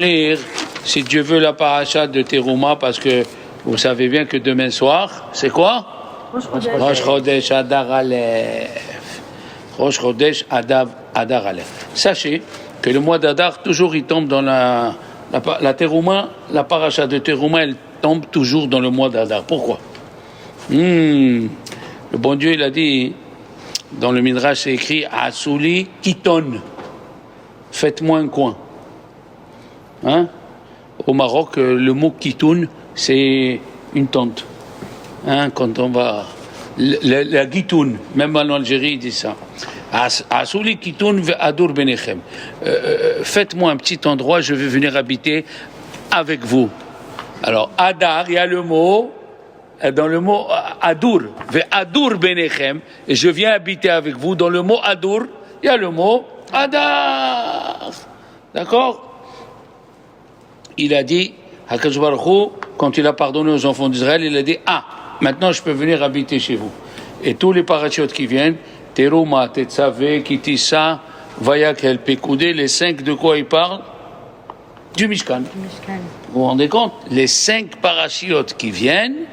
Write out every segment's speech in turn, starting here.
Lire, si Dieu veut, la paracha de Teruma, parce que vous savez bien que demain soir, c'est quoi? Rosh Chodesh Adar Aleph. Rosh Chodesh Adar Aleph. Sachez que le mois d'Adar, toujours il tombe dans la Teruma, la paracha de Teruma, elle tombe toujours dans le mois d'Adar. Pourquoi? Le bon Dieu, il a dit, dans le Midrash, c'est écrit Asuli Kiton. Faites-moi un coin. Hein? Au Maroc, le mot kitoun, c'est une tente. Hein? Quand on va. La kitoun, même en Algérie, il dit ça. Asuli kitoun ve'adur benechem. Faites-moi un petit endroit, je vais venir habiter avec vous. Alors, Adar, il y a le mot, dans le mot Adur, ve'adur benechem, et je viens habiter avec vous. Dans le mot Adur, il y a le mot Adar. D'accord? Il a dit, Hakadosh Baruch Hu, quand il a pardonné aux enfants d'Israël, il a dit, maintenant je peux venir habiter chez vous. Et tous les parachutes qui viennent, Teruma, Tetzave, Kitissa, Vayak, El Pekoudé, les 5 de quoi ils parlent? Du Mishkan. Vous vous rendez compte? Les 5 parachutes qui viennent,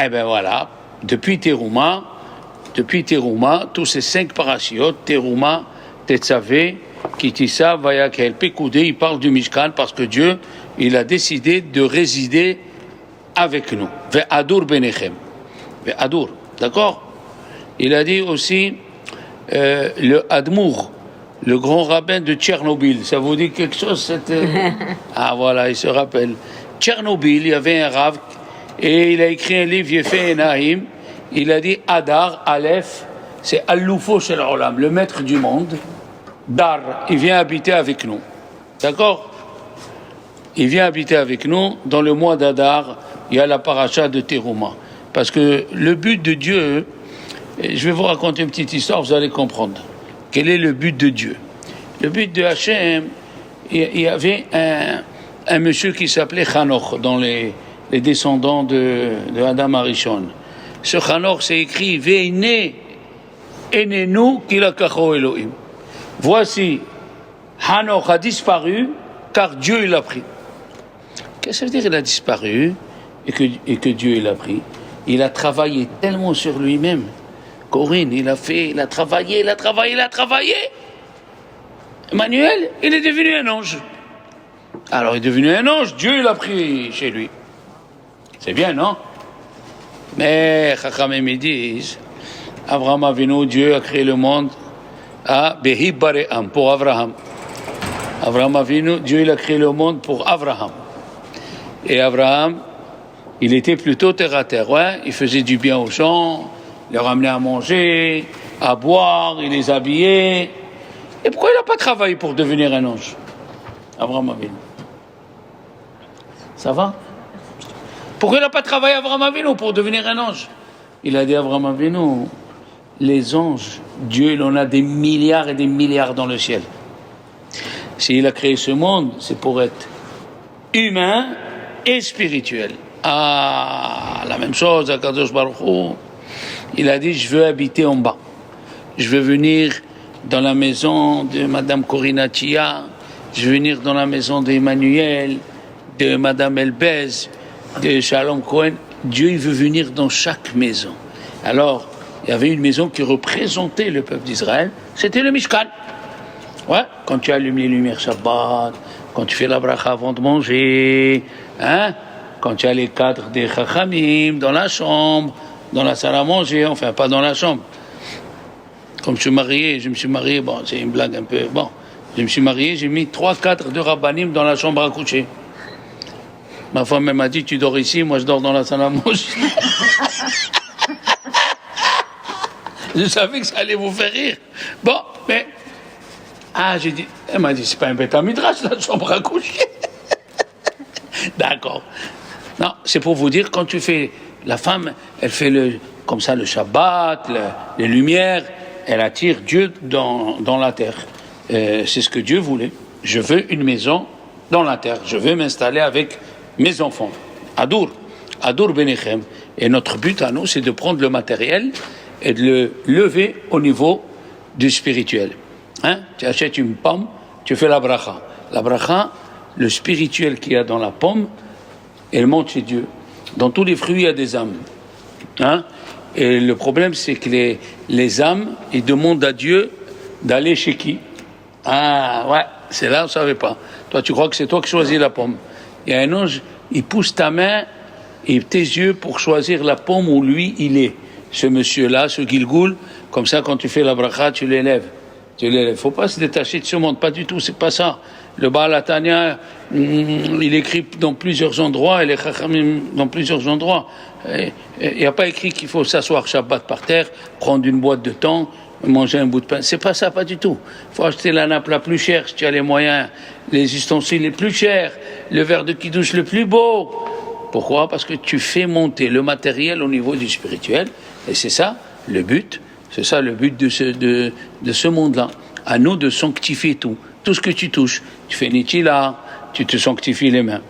eh ben voilà, depuis Teruma, tous ces 5 parachutes, Teruma, Tetzave, Kitissa, Vayak, El Pekoudé, il parle du Mishkan parce que Dieu, il a décidé de résider avec nous. Ve'adur benechem. Ve'adur, d'accord? Il a dit aussi le Admour, le grand rabbin de Tchernobyl. Ça vous dit quelque chose? Ah voilà, il se rappelle. Tchernobyl, il y avait un rav et il a écrit un livre, Yefé Enahim. Il a dit Adar, Aleph, c'est Al-Loufo Shel Olam, le maître du monde. Dar, il vient habiter avec nous. D'accord? Il vient habiter avec nous. Dans le mois d'Adar, il y a la paracha de Teruma. Parce que le but de Dieu, je vais vous raconter une petite histoire, vous allez comprendre. Quel est le but de Dieu? Le but de Hachem, il y avait un monsieur qui s'appelait Hanoch, dans les descendants de Adam Arishon. Ce Hanoch, c'est écrit Veine enenu kilakacho Elohim. Voici, Hanoch a disparu car Dieu il l'a pris. Qu'est-ce que ça veut dire il a disparu et que Dieu il l'a pris? Il a travaillé tellement sur lui-même. Corinne, il a travaillé. Emmanuel, il est devenu un ange. Alors il est devenu un ange, Dieu il l'a pris chez lui. C'est bien, non? Mais Chachamim ils disent, Abraham Avinu, Dieu a créé le monde. Behi Bare'am, pour Abraham. Abraham Avinu, Dieu il a créé le monde pour Abraham. Et Abraham, il était plutôt terre à terre. Ouais, il faisait du bien aux gens, il leur amenait à manger, à boire, il les habillait. Et pourquoi il n'a pas travaillé pour devenir un ange? Abraham Avinu. Ça va? Pourquoi il n'a pas travaillé Abraham Avinu pour devenir un ange? Il a dit Abraham Avinu, les anges, Dieu, il en a des milliards et des milliards dans le ciel. S'il a créé ce monde, c'est pour être humain et spirituel. La même chose, à Kadosh Baruch Hu, il a dit, je veux habiter en bas. Je veux venir dans la maison de Madame Corina Tia, je veux venir dans la maison d'Emmanuel, de Madame Elbez, de Shalom Cohen. Dieu, il veut venir dans chaque maison. Alors, il y avait une maison qui représentait le peuple d'Israël, c'était le Mishkan. Ouais, quand tu allumes les lumières Shabbat, quand tu fais la bracha avant de manger, hein, quand tu as les cadres des Chachamim dans la chambre, dans la salle à manger, enfin pas dans la chambre. Comme je me suis marié, bon, c'est une blague un peu, bon, je me suis marié, j'ai mis 3 cadres de Rabbanim dans la chambre à coucher. Ma femme m'a dit, tu dors ici, moi je dors dans la salle à manger. Je savais que ça allait vous faire rire. Bon, mais... j'ai dit... Elle m'a dit, c'est pas un bête à midrash, la chambre à coucher. D'accord. Non, c'est pour vous dire, quand tu fais... La femme, elle fait comme ça le Shabbat, les lumières, elle attire Dieu dans la terre. C'est ce que Dieu voulait. Je veux une maison dans la terre. Je veux m'installer avec mes enfants. Adur Benechem. Et notre but à nous, c'est de prendre le matériel et de le lever au niveau du spirituel. Hein? Tu achètes une pomme, tu fais la bracha. La bracha, le spirituel qu'il y a dans la pomme, elle monte chez Dieu. Dans tous les fruits, il y a des âmes. Hein? Et le problème, c'est que les âmes, ils demandent à Dieu d'aller chez qui? Ah, ouais, c'est là, on ne savait pas. Toi, tu crois que c'est toi qui choisis la pomme. Il y a un ange, il pousse ta main et tes yeux pour choisir la pomme où lui, il est. Ce monsieur-là, ce Gilgoul, comme ça, quand tu fais la bracha, tu l'élèves. Il ne faut pas se détacher de ce monde, pas du tout, c'est pas ça. Le Baal HaTanya, il écrit dans plusieurs endroits, et les Chachamim dans plusieurs endroits. Il n'y a pas écrit qu'il faut s'asseoir Shabbat par terre, prendre une boîte de thon, manger un bout de pain. C'est pas ça, pas du tout. Il faut acheter la nappe la plus chère si tu as les moyens, les ustensiles les plus chers, le verre de kidouche le plus beau. Pourquoi? Parce que tu fais monter le matériel au niveau du spirituel, et c'est ça le but. C'est ça le but de ce monde-là. À nous de sanctifier tout. Tout ce que tu touches. Tu fais Nitila, tu te sanctifies les mains.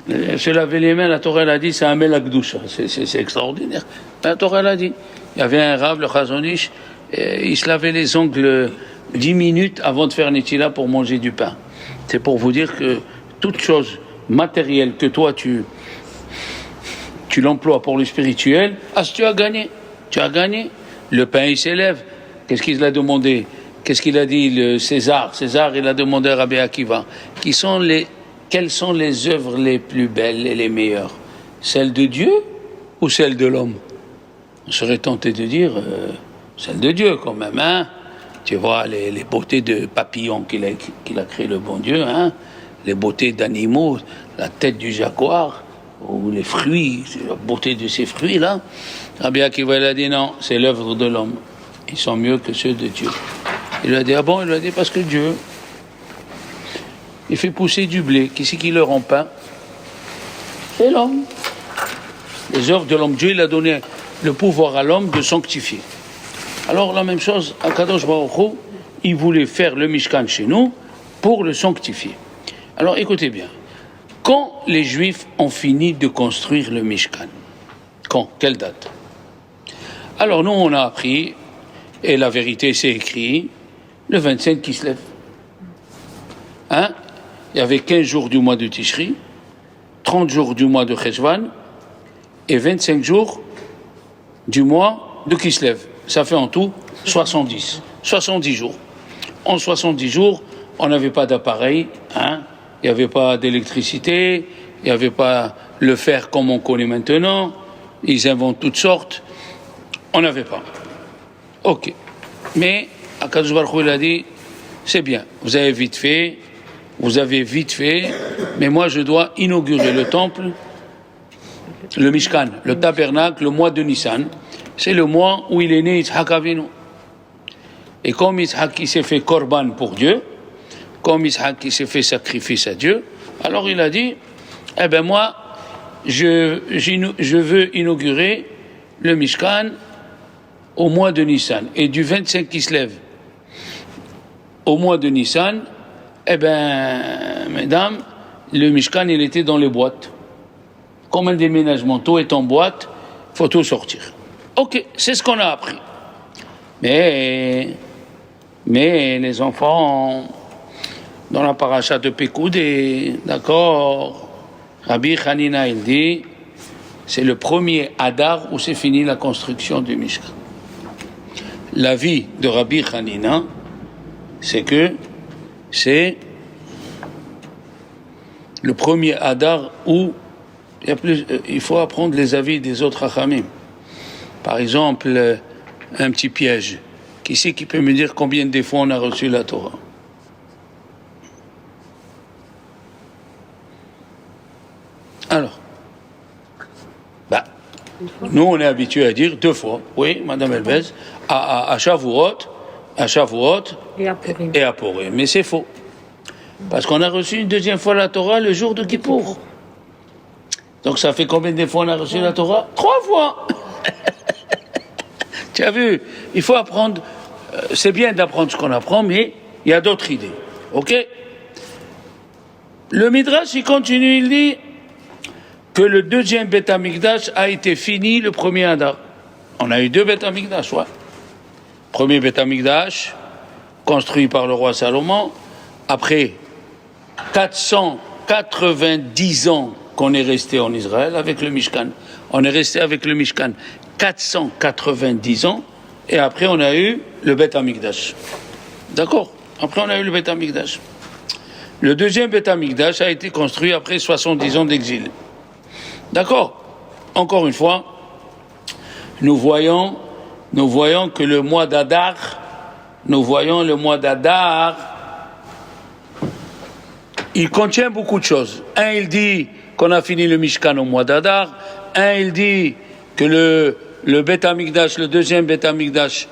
Se laver les mains, la Torah l'a dit, c'est un melakdoucha. C'est extraordinaire. La Torah l'a dit. Il y avait un Rav, le Chazon Ish, il se lavait les ongles 10 minutes avant de faire Nitila pour manger du pain. C'est pour vous dire que toute chose matérielle que toi tu l'emploies pour le spirituel, tu as gagné. Tu as gagné. Le pain, il s'élève. Qu'est-ce qu'il a demandé? Qu'est-ce qu'il a dit, le César? César, il a demandé à Rabbi Akiva. Quelles sont les œuvres les plus belles et les meilleures? Celles de Dieu ou celles de l'homme? On serait tenté de dire celles de Dieu quand même, hein? Tu vois, les beautés de papillons qu'il a créé le bon Dieu, hein? Les beautés d'animaux, la tête du jaguar, ou les fruits, la beauté de ces fruits-là. Rabbi Akiva, il a dit non, c'est l'œuvre de l'homme. Ils sont mieux que ceux de Dieu. Il a dit, ah bon? Il a dit, parce que Dieu, il fait pousser du blé. Qui c'est qui le rend pain? C'est l'homme. Les œuvres de l'homme. Dieu, il a donné le pouvoir à l'homme de sanctifier. Alors, la même chose, Akadosh Baruch Hu, il voulait faire le Mishkan chez nous pour le sanctifier. Alors, écoutez bien. Quand les Juifs ont fini de construire le Mishkan? Quand? Quelle date? Alors nous, on a appris, et la vérité c'est écrit, le 25 qui se lève. Hein? Il y avait 15 jours du mois de Tishri, 30 jours du mois de Cheshvan, et 25 jours du mois de Kislev. Ça fait en tout 70 jours. En 70 jours, on n'avait pas d'appareil, hein? Il n'y avait pas d'électricité, il n'y avait pas le fer comme on connaît maintenant, ils inventent toutes sortes, on n'avait pas. Ok. Mais, Akadosh Baruch Hu, il a dit, c'est bien, vous avez vite fait, mais moi je dois inaugurer le temple, le Mishkan, le tabernacle, le mois de Nissan. C'est le mois où il est né Yitzhak Avinu. Et comme Yitzhak il s'est fait korban pour Dieu, comme Yitzhak il s'est fait sacrifice à Dieu, alors il a dit, eh ben moi, je veux inaugurer le Mishkan au mois de Nissan. Et du 25 qui se lève au mois de Nissan, eh ben, mesdames, le Mishkan, il était dans les boîtes. Comme un déménagement, tout est en boîte, il faut tout sortir. Ok, c'est ce qu'on a appris. Mais les enfants, dans la paracha de Pekoudé, d'accord, Rabbi Hanina, il dit, c'est le premier Hadar où c'est fini la construction du Mishkan. La vie de Rabbi Hanina, c'est que c'est le premier Hadar où il faut apprendre les avis des autres Hachamim. Par exemple, un petit piège. Qui c'est qui peut me dire combien de fois on a reçu la Torah? Alors, nous on est habitué à dire 2 fois. Oui, Madame Elbez, à Shavuot et à Purim. Mais c'est faux. Parce qu'on a reçu une 2e fois la Torah le jour de Kippour. Donc ça fait combien de fois on a reçu la Torah? 3 fois. Tu as vu, il faut apprendre, c'est bien d'apprendre ce qu'on apprend, mais il y a d'autres idées. Ok? Le Midrash, il continue, il dit que le 2e Beth Amikdash a été fini le 1er Adar. On a eu 2 Beth Amikdash, ouais. Premier Beth Amikdash, construit par le roi Salomon, après 400 490 ans qu'on est resté en Israël avec le Mishkan. On est resté avec le Mishkan 490 ans, et après on a eu le Beth Amikdash. D'accord? Après on a eu le Beth Amikdash. Le deuxième Beth Amikdash a été construit après 70 ans d'exil. D'accord? Encore une fois, nous voyons que le mois d'Adar, il contient beaucoup de choses. Un, il dit qu'on a fini le Mishkan au mois d'Adar. Un, il dit que le Beth Amikdash, le deuxième Beth Amikdash,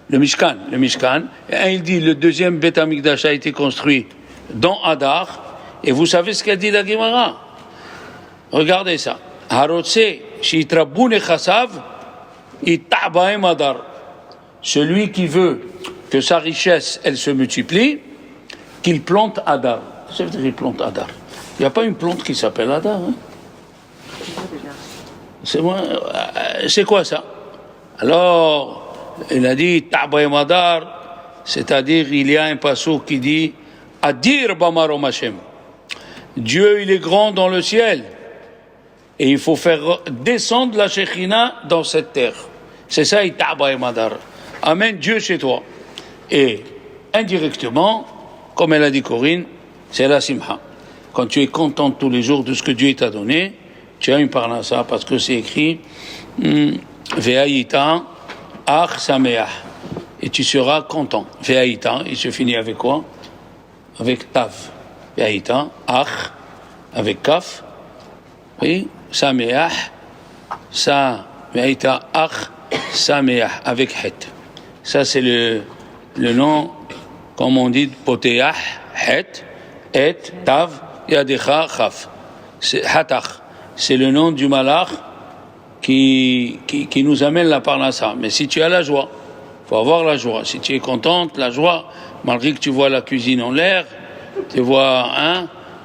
le Mishkan. Et un, il dit le deuxième Beth Amikdash a été construit dans Adar. Et vous savez ce qu'a dit la Gemara? Regardez ça. Harotse shitrabu nechasav ittabaim Adar. Celui qui veut que sa richesse, elle se multiplie, qu'il plante Adar. Ça veut dire qu'il plante Adar. Il n'y a pas une plante qui s'appelle Adar. Hein? C'est quoi ça? Alors, il a dit Ta'baim Adar, c'est-à-dire il y a un passage qui dit Adir Bamarom Hashem. Dieu, il est grand dans le ciel. Et il faut faire descendre la Shekhinah dans cette terre. C'est ça, Ta'baim Adar. Amène Dieu chez toi. Et indirectement, comme elle a dit Corinne, c'est la simha. Quand tu es content tous les jours de ce que Dieu t'a donné, tu as une parnassa, parce que c'est écrit Ve'ayita ach sameach. Et tu seras content. Ve'ayita, il se finit avec quoi? Avec tav. Ve'ayita ach, avec kaf. Oui, sameach. Ve'ayita ach sameach, avec het. Ça, c'est le nom, comme on dit, poteach, het, et, tav, yadecha, chaf. C'est hatach. C'est le nom du malach qui nous amène la parnassa. Mais si tu as la joie, il faut avoir la joie. Si tu es contente, la joie, malgré que tu vois la cuisine en l'air, tu vois,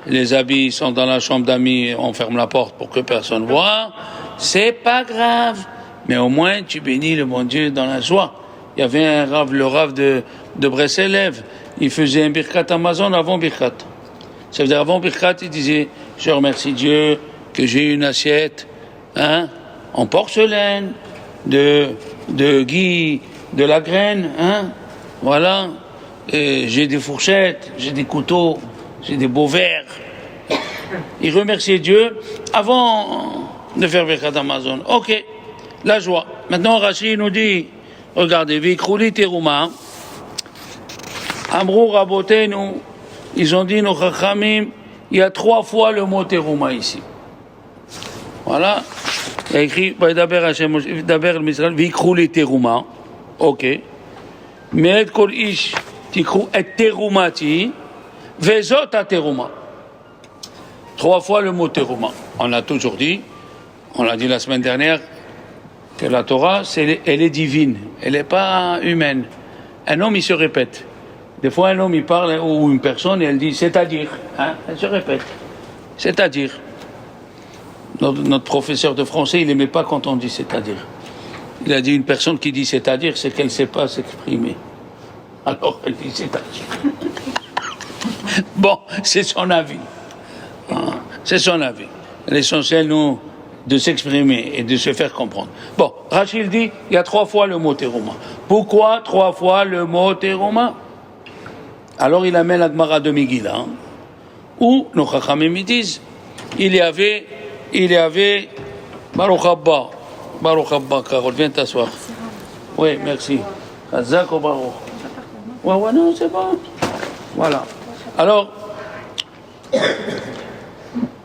les habits sont dans la chambre d'amis, on ferme la porte pour que personne ne voit, c'est pas grave. Mais au moins, tu bénis le bon Dieu dans la joie. Il y avait un rave, le rave de Breselev, il faisait un birkat Amazon avant birkat. Ça veut dire avant birkat, il disait, je remercie Dieu que j'ai une assiette, en porcelaine, de gui, de la graine, voilà. Et j'ai des fourchettes, j'ai des couteaux, j'ai des beaux verres. Il remerciait Dieu avant de faire birkat Amazon. Ok, la joie. Maintenant, Rashi nous dit, regardez, Vikrouli Terouma, Amrou Rabotenu, ils ont dit, nos Chachamim, il y a 3 fois le mot Terouma ici. Voilà. Il y a écrit, Daber Misraël, Vikrouli Terouma, ok. Mais et kol ish, tikrou et Teroumati, vezot a Terouma. 3 fois le mot Terouma. On a toujours dit, on l'a dit la semaine dernière, que la Torah, elle est divine, elle n'est pas humaine. Un homme, il se répète. Des fois, un homme, il parle, ou une personne, et elle dit, c'est-à-dire, elle se répète. C'est-à-dire. Notre professeur de français, il n'aimait pas quand on dit c'est-à-dire. Il a dit, une personne qui dit c'est-à-dire, c'est qu'elle ne sait pas s'exprimer. Alors, elle dit c'est-à-dire. Bon, c'est son avis. C'est son avis. L'essentiel, nous, de s'exprimer et de se faire comprendre. Bon, Rachid dit, il y a 3 fois le mot Terouma. Pourquoi 3 fois le mot Terouma? Alors il amène la Gemara de Megillah, où nos Chachamim disent, il y avait Baruch Abba, Carole, viens t'asseoir. Oui, merci. Hazak ou Baruch. Ouais, non, c'est bon. Voilà. Alors,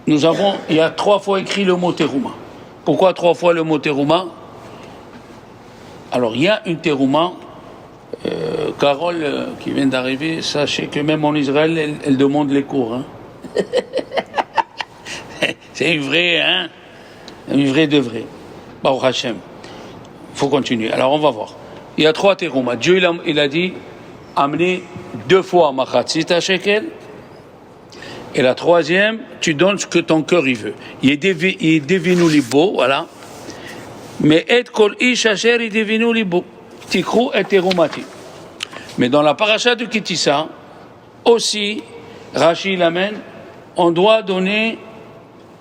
il y a 3 fois écrit le mot Terouma. Pourquoi 3 fois le mot Terouma? Alors, il y a une Terouma, Carole, qui vient d'arriver, sachez que même en Israël, elle demande les cours. C'est une vraie, une vraie de vraie. Baruch Hashem. Il faut continuer. Alors, on va voir. Il y a 3 Terouma. Dieu, il a dit, amenez 2 fois Machatzita shekel. Et la 3e, tu donnes ce que ton cœur il veut. Il est devinu libo, voilà. Mais et kol ish asher il devinu libo. Tikrou et terumati. Mais dans la paracha de Kitissa, aussi, Rashi l'amène, on doit donner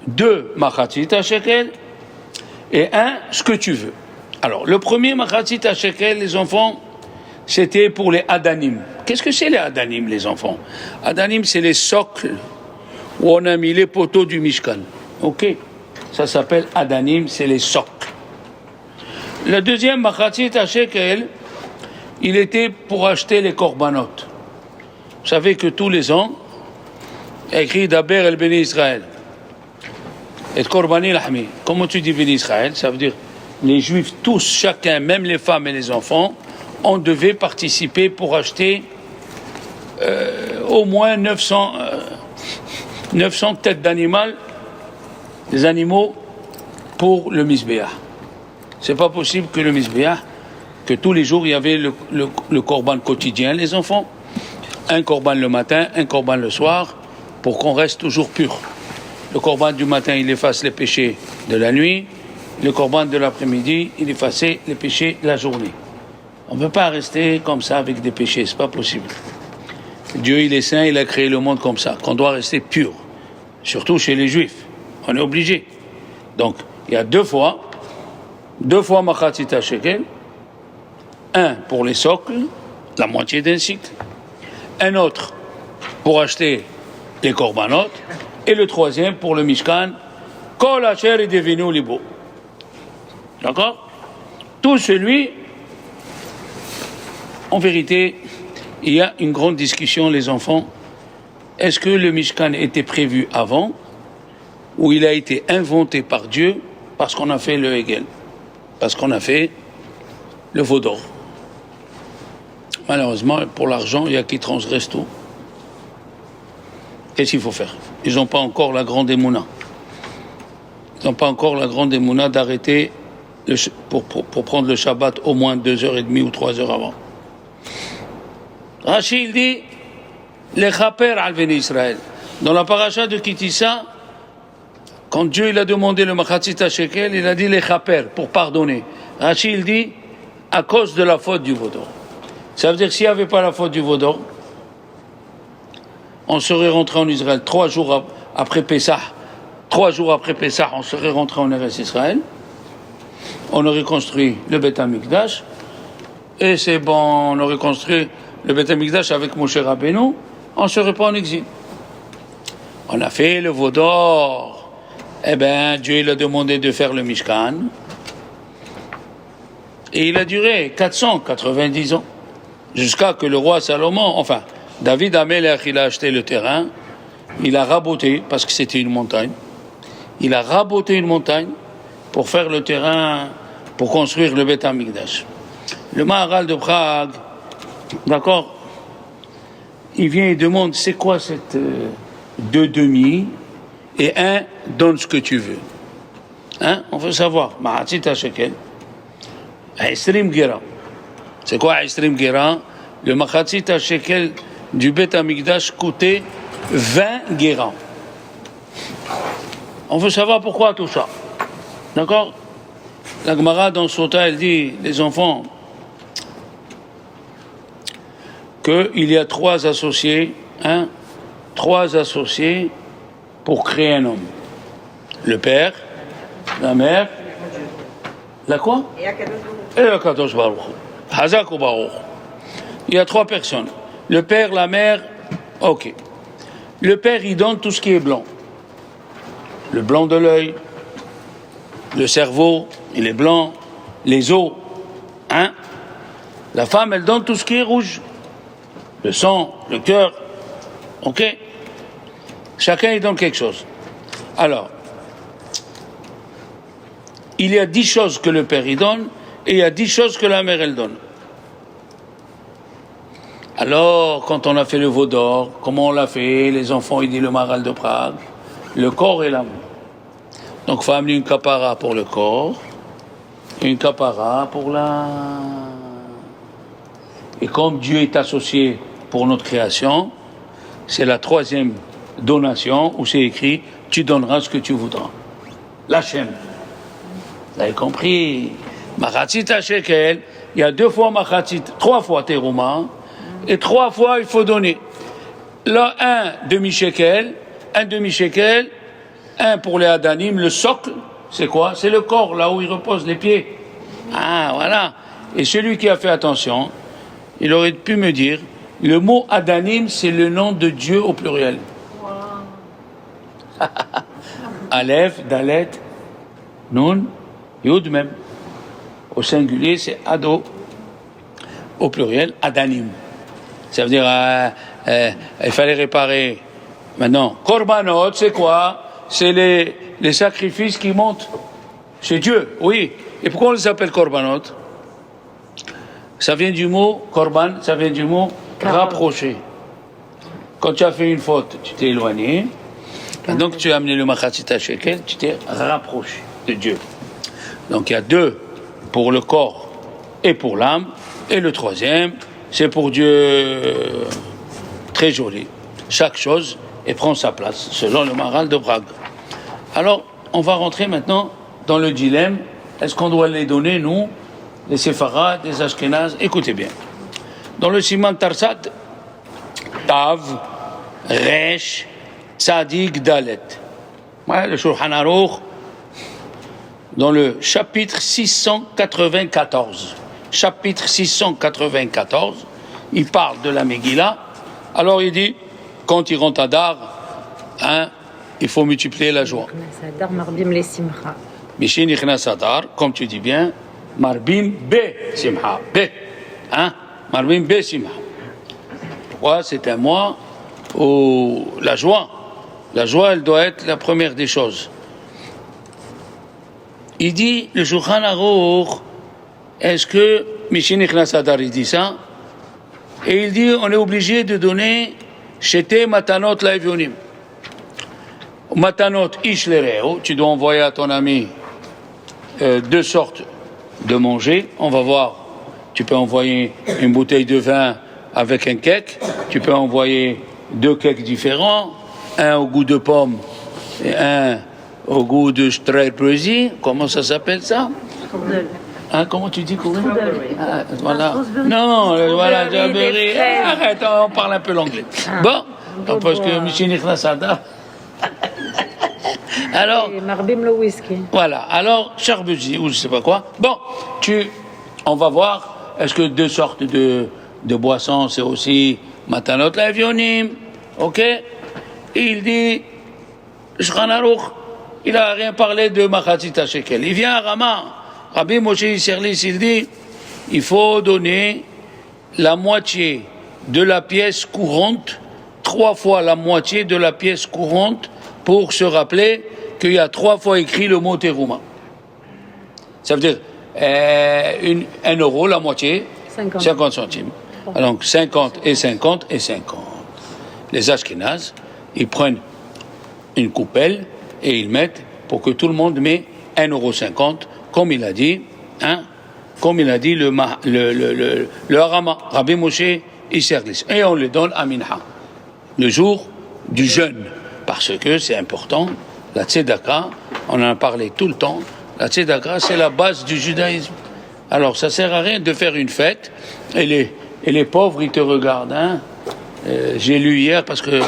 2 machatzit à shekel et 1 ce que tu veux. Alors, le premier machatzit à shekel, les enfants, c'était pour les adanim. Qu'est-ce que c'est les adanim, les enfants? Adanim, c'est les socles où on a mis les poteaux du Mishkan. Ok? Ça s'appelle adanim, c'est les socles. Le deuxième machatzit à shekel, il était pour acheter les korbanot. Vous savez que tous les ans, il y a écrit Daber el Beni Israël. Et Korbani Lahmi. Comment tu dis Beni Israël? Ça veut dire les Juifs, tous, chacun, même les femmes et les enfants, on devait participer pour acheter au moins 900 têtes d'animal, des animaux pour le Misbéah. C'est pas possible que le Misbéah, que tous les jours il y avait le korban quotidien, les enfants, un korban le matin, un korban le soir, pour qu'on reste toujours pur. Le korban du matin, il efface les péchés de la nuit, le korban de l'après-midi, il efface les péchés de la journée. On ne peut pas rester comme ça avec des péchés, c'est pas possible. Dieu, il est saint, il a créé le monde comme ça, qu'on doit rester pur, surtout chez les Juifs. On est obligé. Donc, il y a 2 fois machatzit shekel, 1 pour les socles, la moitié d'un cycle, un autre pour acheter les korbanot, et le 3e pour le Mishkan, Kol Asher est devenu libo. D'accord? Tout celui, en vérité, il y a une grande discussion, les enfants. Est-ce que le Mishkan était prévu avant, ou il a été inventé par Dieu parce qu'on a fait le Hegel, parce qu'on a fait le veau d'or? Malheureusement, pour l'argent, il y a qui transgresse tout. Qu'est-ce qu'il faut faire? Ils n'ont pas encore la grande émouna. Ils n'ont pas encore la grande émouna d'arrêter pour prendre le Shabbat au moins 2h30 ou 3h avant. Rachid dit les chaper al Beni Israël. Dans la paracha de Kitissa, quand Dieu il a demandé le machatzit shekel, il a dit les chaper pour pardonner. Rachid dit à cause de la faute du veau d'or. Ça veut dire que s'il n'y avait pas la faute du veau d'or, on serait rentré en Israël 3 jours après Pessah. 3 jours après Pessah, on serait rentré en Eretz Israël. On aurait construit le Beth Amikdash. Et c'est bon, on aurait construit le Beth Amikdash avec Moshe Rabbeinu. On ne serait pas en exil. On a fait le veau d'or. Eh bien, Dieu il a demandé de faire le Mishkan. Et il a duré 490 ans. Jusqu'à que le roi Salomon, enfin, David Amelech, il a acheté le terrain, il a raboté, parce que c'était une montagne, il a raboté une montagne pour faire le terrain, pour construire le Beth Amikdash. Le Maharal de Prague, d'accord, il vient et demande, c'est quoi cette 2 demi et 1, donne ce que tu veux. Hein? On veut savoir. Mahatzit shekel, Esrim Gera. C'est quoi Esrim Gera? Le machatzit shekel du Beth Amikdash coûtait 20 guérans. On veut savoir pourquoi tout ça. D'accord? La Gemara dans Sota, elle dit, les enfants, qu'il y a 3 associés, 3 associés pour créer un homme. Le père, la mère, la quoi? Et la Kadosh Baruch. Hazak ou Baruch. Il y a 3 personnes. Le père, la mère, ok. Le père, il donne tout ce qui est blanc. Le blanc de l'œil, le cerveau, il est blanc, les os, La femme, elle donne tout ce qui est rouge. Le sang, le cœur, ok. Chacun, il donne quelque chose. Alors, il y a 10 choses que le père, il donne, et il y a 10 choses que la mère, elle donne. Alors, quand on a fait le veau d'or, comment on l'a fait? Les enfants, il dit le Maharal de Prague, le corps et l'amour. Donc, il faut amener une kapara pour le corps, et une kapara pour la... Et comme Dieu est associé pour notre création, c'est la 3e donation où c'est écrit, tu donneras ce que tu voudras. L'Hachem. Vous avez compris? Machatzit shekel, il y a 2 fois machatzit, 3 fois terouma, et 3 fois il faut donner. Le 1 demi-shekel, un demi-shekel, un pour les Adanim, le socle, c'est quoi? C'est le corps, là où il repose les pieds. Ah, voilà. Et celui qui a fait attention, il aurait pu me dire, le mot Adanim, c'est le nom de Dieu au pluriel. Wow. Aleph, Dalet, Nun, Yud même. Au singulier, c'est Ado. Au pluriel, Adanim. Ça veut dire, il fallait réparer. Maintenant, Korbanot, c'est quoi? C'est les sacrifices qui montent chez Dieu, oui. Et pourquoi on les appelle Korbanot? Ça vient du mot Korban, ça vient du mot rapprocher. Quand tu as fait une faute, tu t'es éloigné. Donc tu as amené le Machatzita Shekel, tu t'es rapproché de Dieu. Donc il y a deux pour le corps et pour l'âme. Et le troisième, c'est pour Dieu. Très joli. Chaque chose et prend sa place, selon le Maharal de Prague. Alors, on va rentrer maintenant dans le dilemme. Est-ce qu'on doit les donner, nous, les Séfarades, les Ashkénazes? Écoutez bien. Dans le Siman Tarsat, Tav, Resh, Tzadik, Dalet. Ouais, le Shulchan Aruch, dans le chapitre 694. Chapitre 694, il parle de la Megillah. Alors il dit, quand il rentre à Dar, il faut multiplier la joie. Mishin Ichnas Adar, comme tu dis bien, Marbim Be Simha. Be. Marbim Be Simha. Pourquoi? C'est un mois où la joie, elle doit être la première des choses. Il dit, le Shulchan Aruch, est-ce que Mishin Ichnas Adar, il dit ça? Et il dit, on est obligé de donner Shete Matanot Laevionim. Matanot Ish Lereo, tu dois envoyer à ton ami deux sortes de manger. On va voir, tu peux envoyer une bouteille de vin avec un cake, tu peux envoyer deux cakes différents, un au goût de pomme et un au goût de Streupelzy. Comment ça s'appelle ça? Comment tu dis quoi? Voilà. Non, voilà, Jaberi. Arrête, on parle un peu l'anglais. Bon, parce que Mishin Ichnas Adar. Alors, Marbim le whisky. Voilà, alors, Charbuzi, ou je sais pas quoi. Bon, on va voir, est-ce que deux sortes de boissons, c'est aussi Matanot Laevionim, ok? Et il dit, Shulchan Aruch, il n'a rien parlé de Machatzita Shekel. Il vient à Rama, Rabbi Moshe Isserlis, il dit, il faut donner la moitié de la pièce courante, 3 fois la moitié de la pièce courante, pour se rappeler qu'il y a 3 fois écrit le mot terouma. Ça veut dire 1 euro, la moitié, 50 centimes. Donc 50 et 50 et 50. Les Ashkénazes, ils prennent une coupelle et ils mettent pour que tout le monde met 1,50 €, comme il a dit, comme il a dit le Harama, Rabbi Moshe Isserlis. Et on le donne à Minha, le jour du jeûne. Parce que c'est important, la tzedaka, on en a parlé tout le temps, la tzedaka c'est la base du judaïsme. Alors ça sert à rien de faire une fête et les pauvres ils te regardent. J'ai lu hier parce que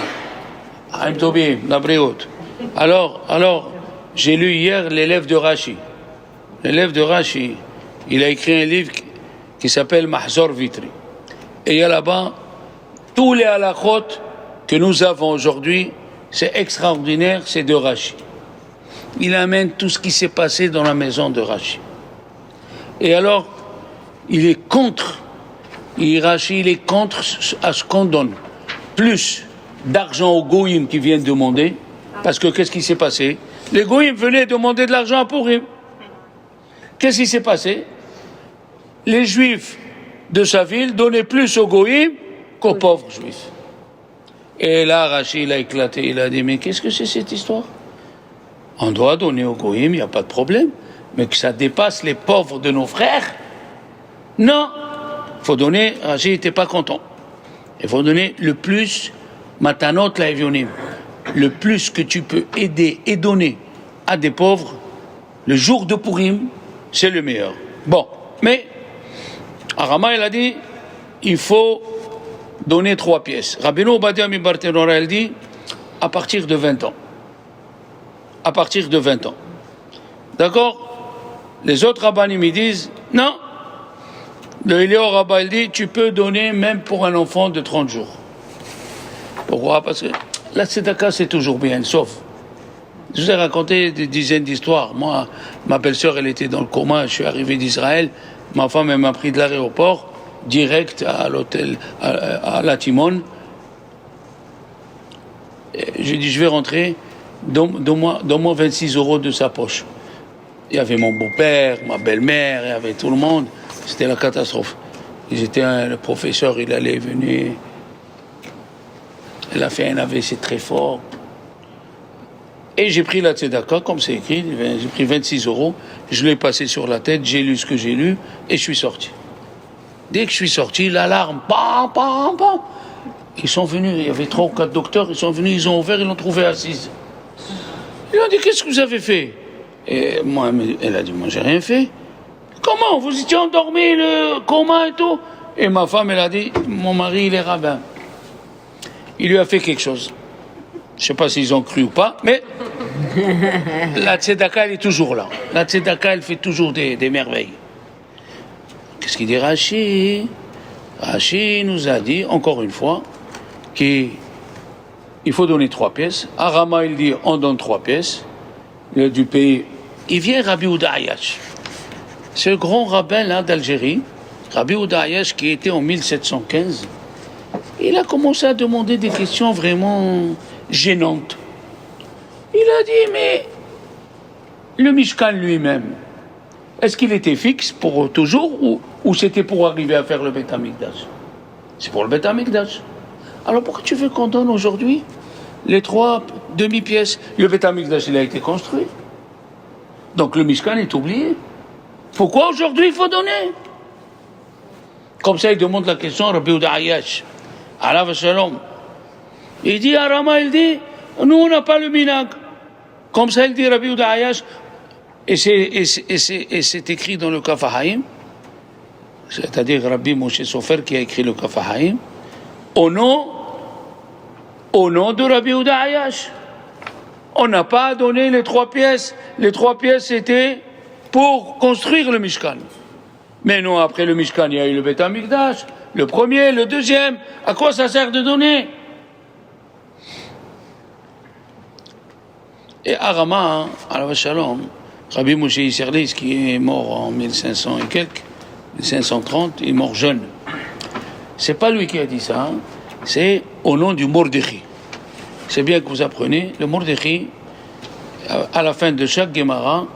alors j'ai lu hier l'élève de Rashi. L'élève de Rashi, il a écrit un livre qui s'appelle Mahzor Vitri. Et il y a là-bas tous les halachot que nous avons aujourd'hui. C'est extraordinaire, c'est de Rashi. Il amène tout ce qui s'est passé dans la maison de Rashi. Et alors, il est contre, Rashi, il est contre à ce qu'on donne plus d'argent aux goïms qui viennent demander, parce que qu'est-ce qui s'est passé? Les goïms venaient demander de l'argent à Purim. Qu'est-ce qui s'est passé? Les juifs de sa ville donnaient plus aux goïms qu'aux pauvres juifs. Et là, Rachid a éclaté, il a dit, mais qu'est-ce que c'est cette histoire? On doit donner aux goïms, il n'y a pas de problème, mais que ça dépasse les pauvres de nos frères? Non, il faut donner, Rachid n'était pas content. Il faut donner le plus, Matanot Laevionim, le plus que tu peux aider et donner à des pauvres, le jour de Purim, c'est le meilleur. Bon, mais, Arama, il a dit, il faut donner 3 pièces. Rabbeinu Obadia mi Barthénora, elle dit, à partir de 20 ans. À partir de 20 ans. D'accord? Les autres rabbins me disent, non. Le Eliyahu Rabbah, il dit, tu peux donner même pour un enfant de 30 jours. Pourquoi? Parce que la tzedaka, c'est toujours bien, sauf. Je vous ai raconté des dizaines d'histoires. Moi, ma belle-sœur, elle était dans le coma, je suis arrivé d'Israël, ma femme, elle m'a pris de l'aéroport, direct à l'hôtel, à la Timone. J'ai dit, je vais rentrer, donne-moi 26 € de sa poche. Il y avait mon beau-père, ma belle-mère, il y avait tout le monde. C'était la catastrophe. Le professeur, il allait venir. Elle a fait un AVC très fort. Et j'ai pris la tzedaka, comme c'est écrit, j'ai pris 26 €, je l'ai passé sur la tête, j'ai lu ce que j'ai lu, et je suis sorti. Dès que je suis sorti, l'alarme, pam, pam, pam. Ils sont venus, il y avait 3 ou 4 docteurs, ils sont venus, ils ont ouvert, ils l'ont trouvée assise. Ils ont dit, qu'est-ce que vous avez fait? Et moi, elle a dit, moi j'ai rien fait. Comment? Vous étiez endormi, le coma et tout? Et ma femme, elle a dit, mon mari, il est rabbin. Il lui a fait quelque chose. Je ne sais pas s'ils ont cru ou pas, mais la tzedaka, elle est toujours là. La tzedaka, elle fait toujours des merveilles. Qu'est-ce qu'il dit Rashi? Rashi nous a dit, encore une fois, qu'il faut donner 3 pièces. Arama, il dit, on donne 3 pièces. Du pays. Il vient Rabbi Ouda Ayash. C'est le grand rabbin là d'Algérie, Rabbi Ouda Ayash, qui était en 1715. Il a commencé à demander des questions vraiment gênantes. Il a dit, mais le Mishkan lui-même, est-ce qu'il était fixe pour toujours ou c'était pour arriver à faire le Beth Amikdash? C'est pour le Beth Amikdash. Alors pourquoi tu veux qu'on donne aujourd'hui les 3 demi-pièces? Le Beth Amikdash, il a été construit. Donc le Mishkan est oublié. Pourquoi aujourd'hui il faut donner? Comme ça, il demande la question à Rabbi Ouda Ayash. Alav Shalom. Il dit à Rama, il dit, nous on n'a pas le minag. Comme ça, il dit Rabbi Ouda Ayash, et c'est écrit dans le Kaf HaHaim, c'est-à-dire Rabbi Moshe Sofer qui a écrit le Kaf HaHaim, au nom de Rabbi Ouda Ayash. On n'a pas donné les 3 pièces. Les 3 pièces, c'était pour construire le Mishkan. Mais non, après le Mishkan, il y a eu le Beth Amikdash, le premier, le deuxième. À quoi ça sert de donner? Et Arama, Alav Shalom, Rabbi Moshe Isserlis, qui est mort en 1500 et quelques, 1530, il est mort jeune. C'est pas lui qui a dit ça, hein. C'est au nom du Mordechai. C'est bien que vous apprenez, le Mordechai, à la fin de chaque Gemara,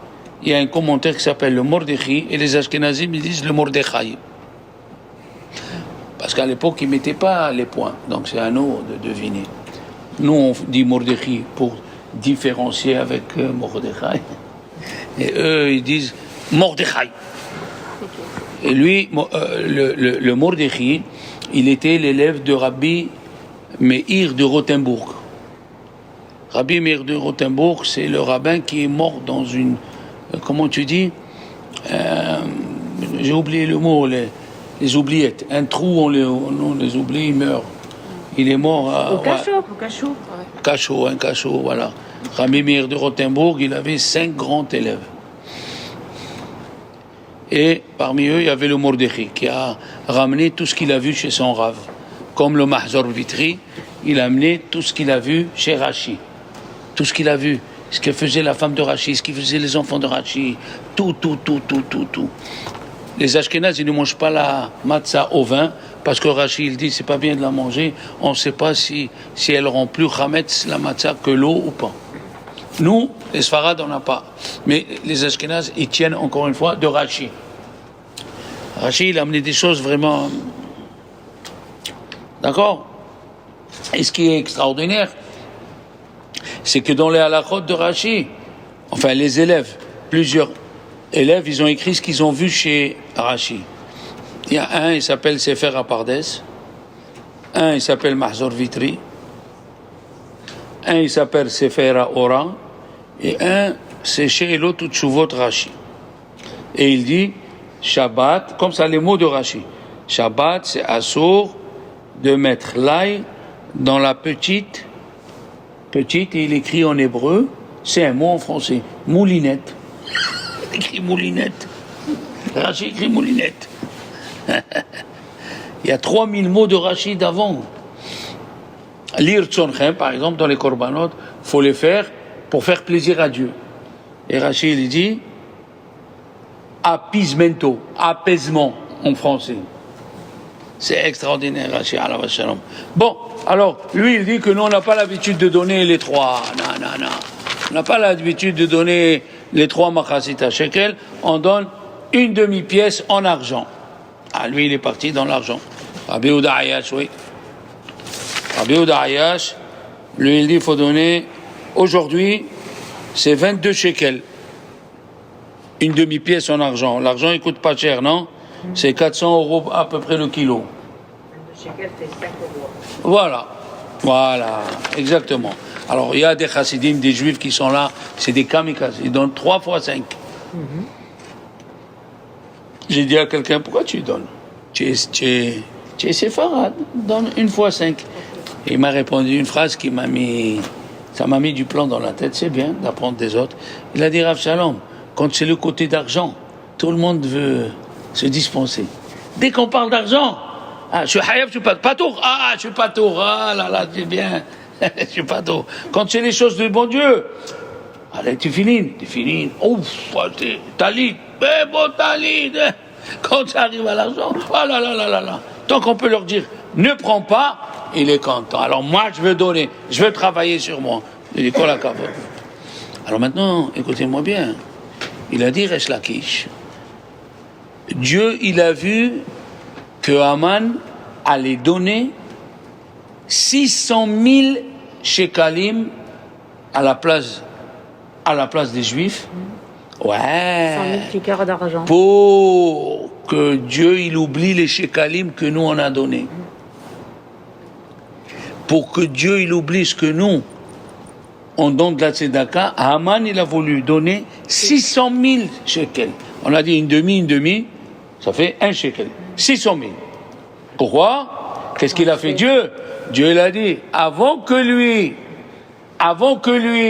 il y a un commentaire qui s'appelle le Mordechai, et les Ashkenazim, ils disent le Mordechai. Parce qu'à l'époque, ils ne mettaient pas les points, donc c'est à nous de deviner. Nous, on dit Mordechai pour différencier avec Mordechai, et eux, ils disent Mordechai. Et lui, le Mordechai, il était l'élève de Rabbi Meir de Rothenburg. Rabbi Meir de Rothenburg, c'est le rabbin qui est mort dans une... Comment tu dis j'ai oublié le mot, les oubliettes. Un trou, on les oublie, il meurt. Il est mort à... Au cachot. Cachot, un cachot, voilà. Rabbi Meir de Rothenburg, il avait 5 grands élèves. Et parmi eux, il y avait le Mordechai, qui a ramené tout ce qu'il a vu chez son Rav. Comme le Mahzor Vitri, il a amené tout ce qu'il a vu chez Rashi. Tout ce qu'il a vu. Ce que faisait la femme de Rashi, ce que faisaient les enfants de Rashi. Tout. Les Ashkénazes, ils ne mangent pas la matzah au vin, parce que Rashi, il dit, c'est pas bien de la manger. On ne sait pas si elle rend plus chametz, la matzah, que l'eau ou pas. Nous, les Sfarades, on n'a pas. Mais les Ashkénazes, ils tiennent encore une fois de Rashi. Rashi, il a amené des choses vraiment... D'accord? Et ce qui est extraordinaire, c'est que dans les halachot de Rashi, enfin les élèves, plusieurs élèves, ils ont écrit ce qu'ils ont vu chez Rashi. Il y a un, il s'appelle Sefer Apardes, un, il s'appelle Mahzor Vitri, un, il s'appelle Sefer Ora, et un, c'est She'elot Utshuvot Rashi. Et il dit, Shabbat, comme ça les mots de Rashi, Shabbat, c'est assour de mettre l'ail dans la petite petite, et il écrit en hébreu, c'est un mot en français, moulinette. Il écrit moulinette. Rachid écrit moulinette. Il y a 3000 mots de Rachid avant. Lire Tzonchem, par exemple, dans les korbanot, il faut les faire pour faire plaisir à Dieu. Et Rachid, il dit apaisement en français. C'est extraordinaire, Rachid, alayhi salam. Bon, alors, lui, il dit que nous, on n'a pas l'habitude de donner les 3. Non. On n'a pas l'habitude de donner les 3 machasita shekel. On donne une demi-pièce en argent. Ah, lui, il est parti dans l'argent. Rabbi Ouda Ayash, oui. Rabbi Ouda Ayash, lui, il dit qu'il faut donner, aujourd'hui, c'est 22 shekels. Une demi-pièce en argent. L'argent, il coûte pas cher, non? C'est 400 € à peu près le kilo. 22 shekels, c'est 5 €. Voilà, exactement. Alors, il y a des chassidim, des juifs qui sont là, c'est des kamikazes. Ils donnent 3 fois 5. J'ai dit à quelqu'un, pourquoi tu donnes? Tu es séfarade, donne 1 fois 5. Et il m'a répondu une phrase qui m'a mis du plomb dans la tête. C'est bien d'apprendre des autres. Il a dit, Rav Shalom, quand c'est le côté d'argent, tout le monde veut se dispenser. Dès qu'on parle d'argent, je suis hayab, je suis pas tour. Je suis pas tour. Ah là là, c'est bien. Je suis pas tour. Quand c'est les choses du bon Dieu, allez, tu finis. Ouf, talit. Bon talit. Quand ça arrive à l'argent, là. Tant qu'on peut leur dire, ne prends pas, il est content. Alors moi, je veux donner, je veux travailler sur moi. Il dit, quoi la cave? Alors maintenant, écoutez-moi bien. Il a dit, Resh Lakish. Dieu, il a vu que Haman allait donner 600 000 shekalim à la place des Juifs. Ouais. 100 000 piqueurs d'argent. Pour que Dieu, il oublie les shekalim que nous, on a donnés. Pour que Dieu, il oublie ce que nous, on donne de la tzedaka. Haman, il a voulu donner 600 000 shekels. On a dit une demi, ça fait 1 shekel. 600 000. Pourquoi? Qu'est-ce qu'il a fait Dieu? Dieu, il a dit, avant que lui,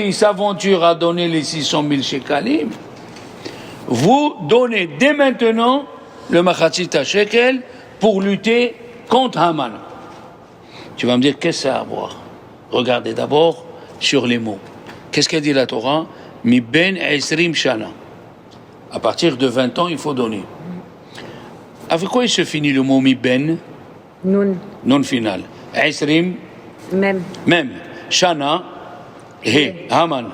il s'aventure à donner les 600 000 shekalim, vous donnez dès maintenant le machatzita shekel pour lutter contre Haman. Tu vas me dire, qu'est-ce que ça a à voir? Regardez d'abord sur les mots. Qu'est-ce qu'a dit la Torah? Mi ben esrim shana. À partir de 20 ans, il faut donner. Avec quoi il se finit le mot mi ben? Non final. Esrim? Même. Shana? He. Haman.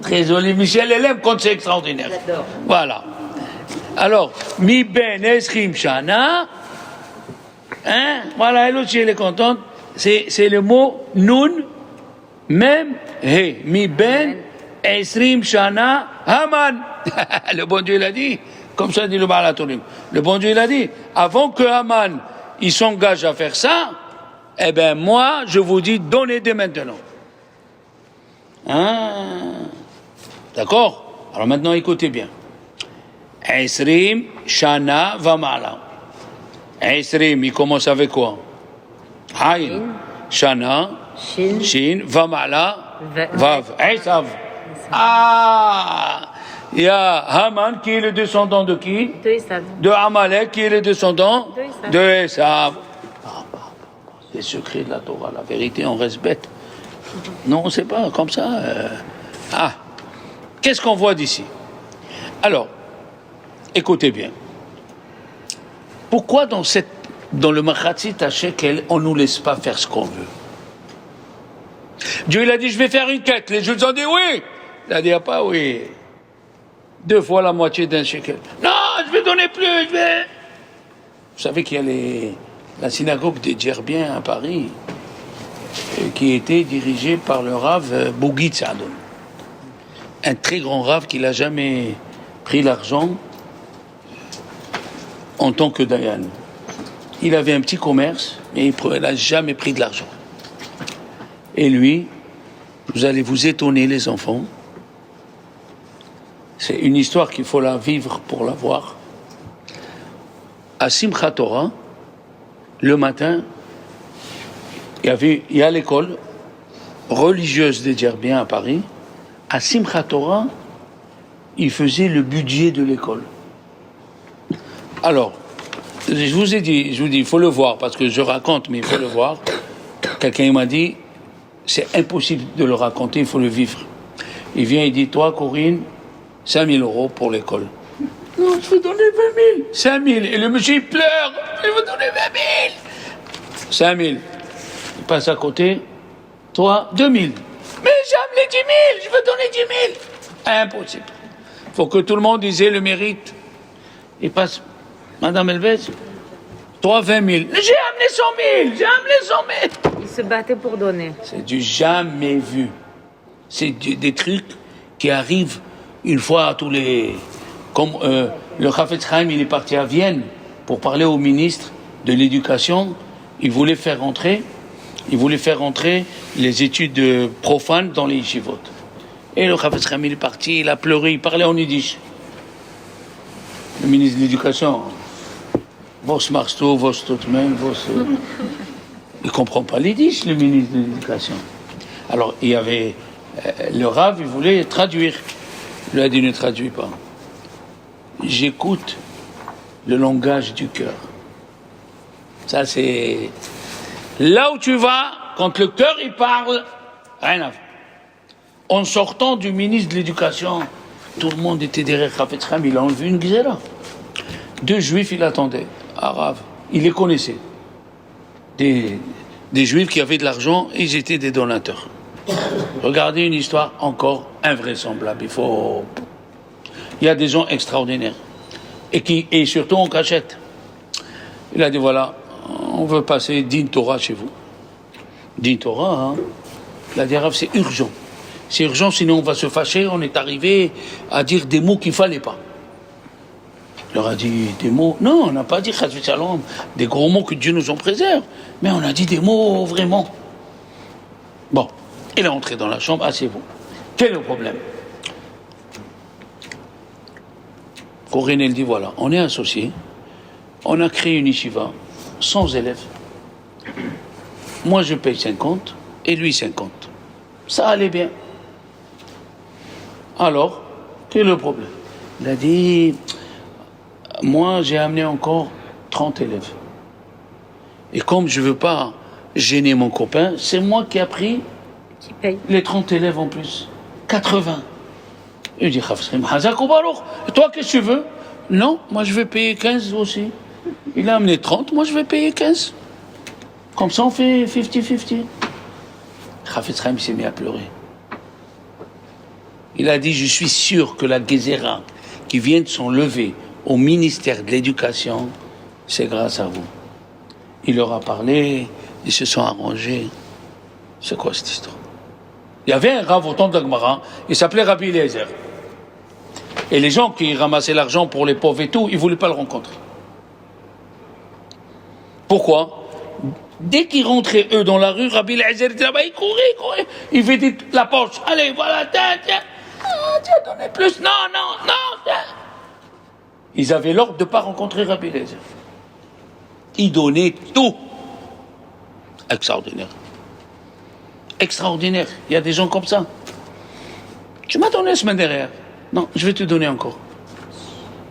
Très joli. Michel, elle aime quand c'est extraordinaire. J'adore. Voilà. Alors, mi ben esrim shana. Voilà, elle aussi, elle est contente. C'est le mot nun, même, he. Mi ben esrim shana Haman. Le bon Dieu l'a dit. Comme ça dit le Baal HaTurim. Le bon Dieu l'a dit. Avant que Haman, il s'engage à faire ça, eh bien, moi, je vous dis, donnez dès maintenant. D'accord? Alors maintenant, écoutez bien. Esrim, Shana, Vamala. Esrim, il commence avec quoi? Haïn. Shana, Shin, Vamala, Vav. Esav. Il y a Haman qui est le descendant de qui? De Amalek qui est le descendant de Esav. Les secrets de la Torah, la vérité, on reste bête. Non, c'est pas comme ça. Qu'est-ce qu'on voit d'ici? Alors, écoutez bien. Pourquoi dans le Machatzit Shekel, on ne nous laisse pas faire ce qu'on veut? Dieu, il a dit, je vais faire une quête. Les Juifs ont dit oui. Il a dit, pas oui. 2 fois la moitié d'un shekel. Non, je vais donner plus, Vous savez qu'il y a la synagogue des Djerbiens à Paris, qui était dirigée par le Rav Bougit Saadon. Un très grand Rav qui n'a jamais pris l'argent en tant que Dayan. Il avait un petit commerce, mais il n'a jamais pris de l'argent. Et lui, vous allez vous étonner, les enfants. C'est une histoire qu'il faut la vivre pour la voir. À Simchat Torah, le matin, il y a l'école religieuse des Djerbiens à Paris. À Simchat Torah, il faisait le budget de l'école. Alors, je vous dis, il faut le voir, parce que je raconte, mais il faut le voir. Quelqu'un m'a dit, c'est impossible de le raconter, il faut le vivre. Il vient, il dit, toi, Corinne, 5 000 € pour l'école. Non, je vais donner 20 000. 5 000. Et le monsieur, il pleure. Je vais donner 20 000. 5 000. Il passe à côté. Toi, 2 000. Mais j'aime les 10 000. Je veux donner 10 000. Impossible. Il faut que tout le monde ait le mérite. Il passe. Madame Elvez, toi, 20 000. J'ai amené 100 000. J'ai amené 100 000. Il se battait pour donner. C'est du jamais vu. C'est des trucs qui arrivent une fois à tous les... Comme le Chafetz Chaim, il est parti à Vienne pour parler au ministre de l'Éducation. Il voulait faire rentrer les études profanes dans les yeshivot. Et le Chafetz Chaim, il est parti, il a pleuré, il parlait en yiddish. Le ministre de l'Éducation, vos marsto, vos totmen, vos... Il ne comprend pas l'yiddish, le ministre de l'Éducation. Alors, il y avait... le Rav, il voulait traduire. Il lui a dit, ne traduis pas. J'écoute le langage du cœur. Ça, c'est... Là où tu vas, quand le cœur, il parle, rien à faire. En sortant du ministre de l'Éducation, tout le monde était derrière Chafetz Chaim, il a enlevé une gzéra. 2 juifs, il attendait, arabes. Il les connaissait. Des juifs qui avaient de l'argent, ils étaient des donateurs. Regardez une histoire encore invraisemblable. Il y a des gens extraordinaires. Et surtout en cachette. Il a dit, voilà, on veut passer Din Torah chez vous. Din Torah, hein. Il a dit, Rav, c'est urgent. C'est urgent, sinon on va se fâcher. On est arrivé à dire des mots qu'il ne fallait pas. Il leur a dit des mots. Non, on n'a pas dit Chas v'Shalom, des gros mots que Dieu nous en préserve. Mais on a dit des mots vraiment. Bon, il est entré dans la chambre, asseyez-vous. Quel est le problème? Corinne, elle dit, voilà, on est associés, on a créé une yeshiva, 100 élèves. Moi, je paye 50 et lui 50. Ça allait bien. Alors, quel est le problème? Il a dit, moi, j'ai amené encore 30 élèves. Et comme je ne veux pas gêner mon copain, c'est moi qui ai pris les 30 élèves en plus. 80. Il dit, et toi, qu'est-ce que tu veux? Non, moi je vais payer 15 aussi. Il a amené 30, moi je vais payer 15. Comme ça, on fait 50-50. Chafetz Chaim s'est mis à pleurer. Il a dit, je suis sûr que la Gezerah qui vient de s'enlever au ministère de l'Éducation, c'est grâce à vous. Il leur a parlé, ils se sont arrangés. C'est quoi cette histoire? Il y avait un Rav au temps de la Gemara, il s'appelait Rabbi Eliezer. Et les gens qui ramassaient l'argent pour les pauvres et tout, ils ne voulaient pas le rencontrer. Pourquoi? Dès qu'ils rentraient, eux, dans la rue, Rabbi Eliezer était là-bas, il courait. Il vidait la poche. Allez, voilà, tiens. Tiens, donnez plus. Non, tiens. Ils avaient l'ordre de ne pas rencontrer Rabbi Eliezer. Ils donnaient tout. Extraordinaire. Extraordinaire. Il y a des gens comme ça. Tu m'as donné la semaine dernière. Non, je vais te donner encore.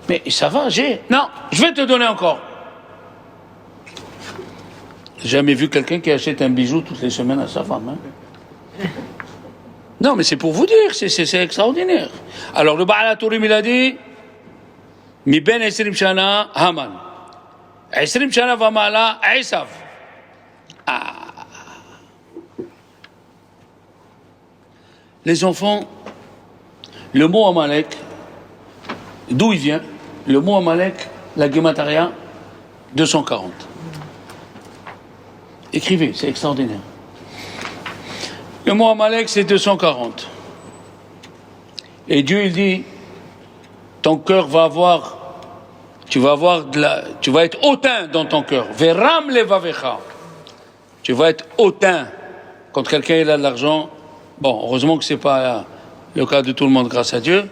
Mais ça va, Non, je vais te donner encore. J'ai jamais vu quelqu'un qui achète un bijou toutes les semaines à sa femme. Hein. Non, mais c'est pour vous dire, c'est extraordinaire. Alors le Baal HaTurim, il a dit, Mi ben 20 shana Haman, 20 shana vamala Esav. Les enfants, le mot Amalek, d'où il vient? Le mot Amalek, la Gemataria, 240. Écrivez, c'est extraordinaire. Le mot Amalek, c'est 240. Et Dieu, il dit, ton cœur va avoir, tu vas être hautain dans ton cœur. Veram levavecha. Tu vas être hautain. Quand quelqu'un il a de l'argent, bon, heureusement que c'est pas le cas de tout le monde, grâce à Dieu.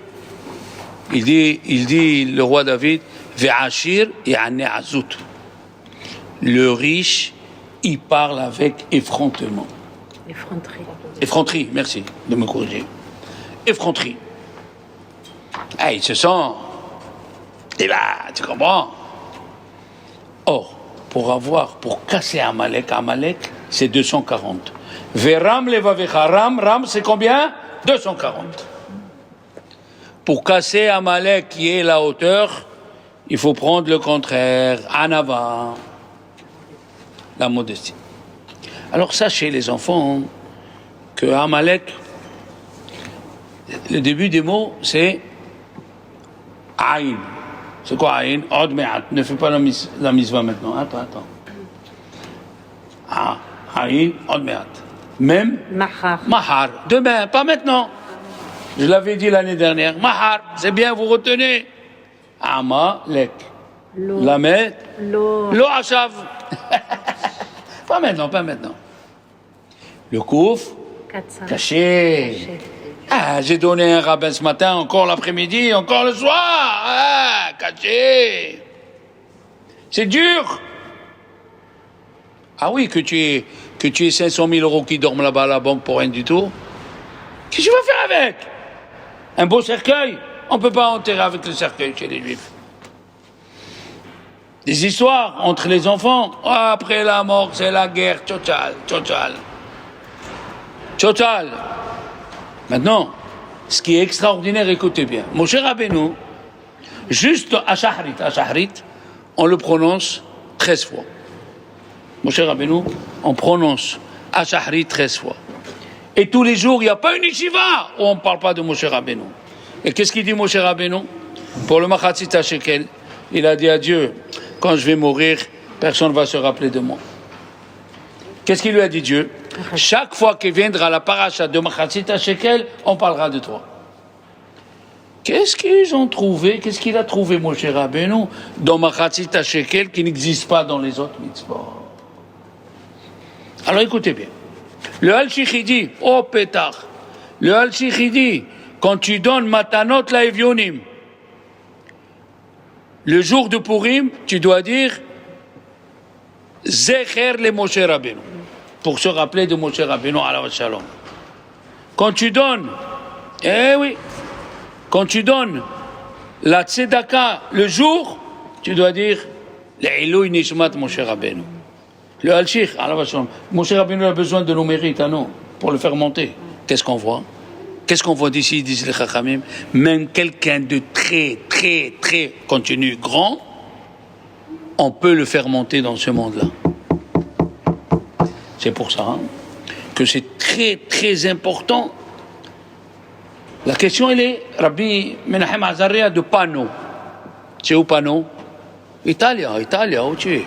Il dit le roi David, Ve'ashir ya'ane azut. Le riche, il parle avec effrontement. Effronterie. Effronterie, merci de me corriger. Effronterie. Ah, il se sent. Et là, tu comprends? Or, pour casser Amalek, c'est 240. Veram levavecha, Ram, c'est combien? 240. Pour casser Amalek, qui est la hauteur, il faut prendre le contraire, en avant, la modestie. Alors sachez les enfants que Amalek, le début des mots, c'est Aïn. C'est quoi Aïn? Od me'at. Ne fais pas la mitzvah maintenant. Attends. Aïn, Od me'at. Même Mahar. Demain, pas maintenant. Je l'avais dit l'année dernière. Mahar, c'est bien, vous retenez. Amalek. Lamed. Lo Achav. Pas maintenant. Le Kouf. Caché. Ah, j'ai donné un rabbin ce matin, encore l'après-midi, encore le soir. Ah, caché. C'est dur. Ah oui, que tu aies 500 000 euros qui dorment là-bas à la banque pour rien du tout. Qu'est-ce que tu vas faire avec? Un beau cercueil? On ne peut pas enterrer avec le cercueil chez les Juifs. Des histoires entre les enfants. Oh, après la mort, c'est la guerre. Total. Maintenant, ce qui est extraordinaire, écoutez bien. Moshe Rabbeinu, juste à Shahrit, on le prononce 13 fois. Moshe Rabbeinu, on prononce à Shahrit 13 fois. Et tous les jours, il n'y a pas une yeshiva où on ne parle pas de Moshe Rabbeinu. Et qu'est-ce qu'il dit Moshe Rabbeinu? Pour le Machatzit Shekel, il a dit à Dieu, quand je vais mourir, personne ne va se rappeler de moi. Qu'est-ce qu'il lui a dit Dieu? Chaque fois qu'il viendra la paracha de Machatzit Shekel, on parlera de toi. Qu'est-ce qu'il a trouvé Moshe Rabbeinu dans Machatzit Shekel qui n'existe pas dans les autres mitzvot? Alors écoutez bien. Le Al-Shich dit, oh pétard, le Al-Shich dit, quand tu donnes Matanot la Evionim, le jour de Purim, tu dois dire Zecher le Moshe Rabbeinu, pour se rappeler de Moshe Rabbeinu alav shalom. Quand tu donnes la Tzedaka le jour, tu dois dire Le'ilui Nishmat Moshe Rabbeinu. Le Al-Shich, Moshe Rabbeinu a besoin de nos mérites, non, pour le faire monter. Qu'est-ce qu'on voit? Qu'est-ce qu'on voit d'ici, disent les Chachamim? Même quelqu'un de très, très, très continu, grand, on peut le faire monter dans ce monde-là. C'est pour ça que c'est très, très important. La question, elle est, Rabbi Menachem Azaria de Pano. C'est où Pano? Italia, où tu es?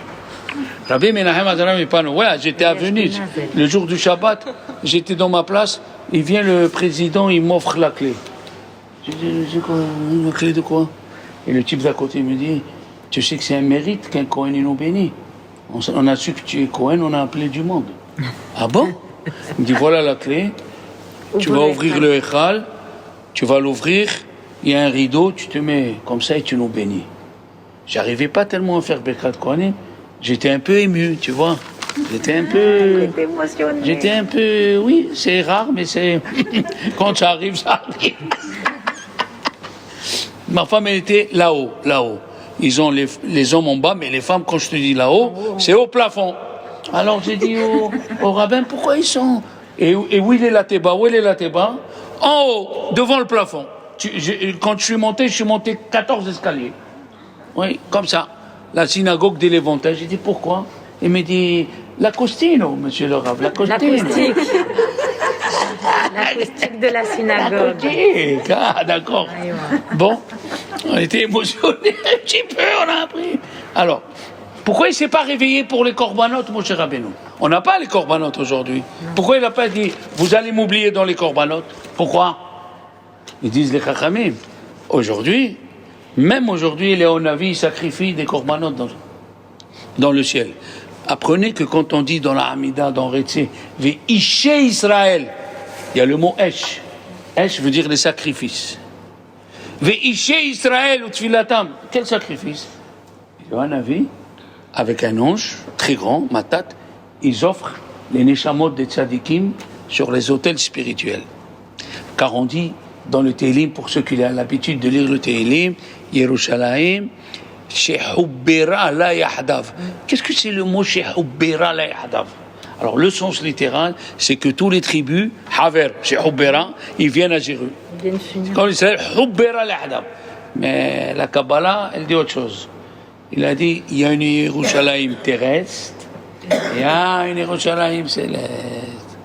Rabbi Menachem Azaria de Pano. Ouais, j'étais à Venise. Le jour du Shabbat, j'étais dans ma place. Il vient le président, il m'offre la clé. Je dis, c'est quoi? La clé de quoi? Et le type d'à côté me dit, tu sais que c'est un mérite qu'un Cohen nous bénit. On a su que tu es Cohen, on a appelé du monde. Ah bon? Il me dit, voilà la clé. Tu vas ouvrir le Echal, tu vas l'ouvrir, il y a un rideau, tu te mets comme ça et tu nous bénis. J'arrivais pas tellement à faire Birkat Kohanim, j'étais un peu ému, tu vois. J'étais un peu, oui, c'est rare, mais c'est, quand ça arrive, ça arrive. Ma femme, elle était là-haut. Ils ont les hommes en bas, mais les femmes, quand je te dis là-haut, c'est au plafond. Alors j'ai dit au rabbin, pourquoi ils sont... Et où il est la Théba? En haut, devant le plafond. Quand je suis monté 14 escaliers. Oui, comme ça. La synagogue des Léventins. J'ai dit, pourquoi? Il me dit, l'acoustino, monsieur le rabbin, l'acoustique. L'acoustique de la synagogue. L'acoustique, d'accord. Bon, on était émotionnés un petit peu, on a appris. Alors, pourquoi il ne s'est pas réveillé pour les corbanotes, mon cher Rabbeinu? On n'a pas les corbanotes aujourd'hui. Pourquoi il n'a pas dit, vous allez m'oublier dans les corbanotes? Pourquoi? Ils disent les chachamim. Aujourd'hui, même aujourd'hui, les Onavi sacrifient des corbanotes dans le ciel. Apprenez que quand on dit dans la Hamida, dans Retzé, Ve'ishe Israël, il y a le mot Esh. Esh veut dire les sacrifices. Ve'ishe Israël ou Tfilatam. Quel sacrifice? Il y a un avis avec un ange très grand, Matat, ils offrent les neshamot des tzadikim sur les autels spirituels. Car on dit dans le Tehillim, pour ceux qui ont l'habitude de lire le Tehillim, Yerushalayim, Shehubbera la yahdav. Qu'est-ce que c'est le mot Shehubbera la yahdav? Alors le sens littéral, c'est que tous les tribus, Haver, Shehubbera, ils viennent à Jérusalem. Quand ils disent Hubbera la yahdav. Mais la Kabbalah, elle dit autre chose. Il a dit, il y a une Yerushalayim terrestre, il y a une Yerushalayim céleste.